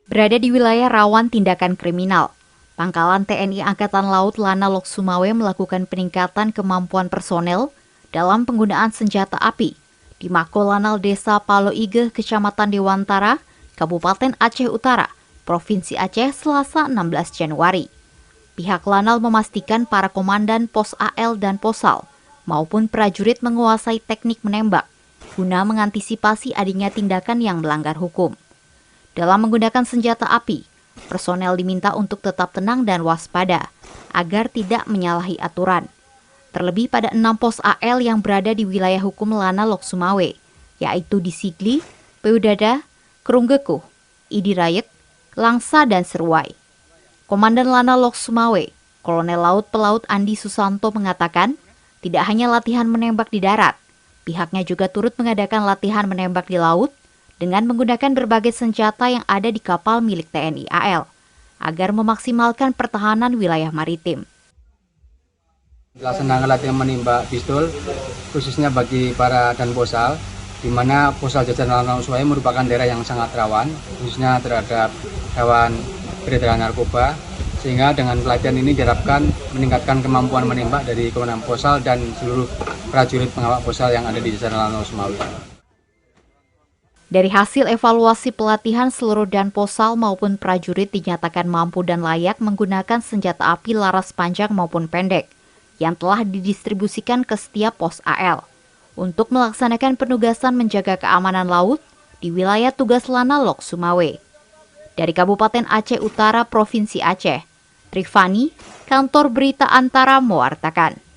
Berada di wilayah rawan tindakan kriminal, Pangkalan TNI Angkatan Laut Lana Lok Sumawe melakukan peningkatan kemampuan personel dalam penggunaan senjata api di Makolanal Desa Palo Ige, Kecamatan Dewantara, Kabupaten Aceh Utara, Provinsi Aceh, Selasa 16 Januari. Pihak Lanal memastikan para komandan Pos AL dan Posal maupun prajurit menguasai teknik menembak guna mengantisipasi adanya tindakan yang melanggar hukum. Dalam menggunakan senjata api, personel diminta untuk tetap tenang dan waspada agar tidak menyalahi aturan. Terlebih pada 6 pos AL yang berada di wilayah hukum Lana Lok Sumawe, yaitu di Sigli, Peudada, Kerunggekuh, Idirayek, Langsa, dan Seruai. Komandan Lana Lok Sumawe, Kolonel Laut Pelaut Andi Susanto mengatakan, tidak hanya latihan menembak di darat, pihaknya juga turut mengadakan latihan menembak di laut dengan menggunakan berbagai senjata yang ada di kapal milik TNI AL, agar memaksimalkan pertahanan wilayah maritim. Pelaksanaan latihan menembak pistol khususnya bagi para dan Posal, di mana Posal jajaran Lana Lok Sumawe merupakan daerah yang sangat rawan, khususnya terhadap hewan peredaran narkoba, sehingga dengan pelatihan ini diharapkan meningkatkan kemampuan menembak dari komandan Posal dan seluruh prajurit pengawal Posal yang ada di jajaran Lana Lok Sumawe. Dari hasil evaluasi pelatihan, seluruh dan Posal maupun prajurit dinyatakan mampu dan layak menggunakan senjata api laras panjang maupun pendek yang telah didistribusikan ke setiap pos AL untuk melaksanakan penugasan menjaga keamanan laut di wilayah tugas Lana Lok Sumawe. Dari Kabupaten Aceh Utara, Provinsi Aceh, Trifani, Kantor Berita Antara mewartakan.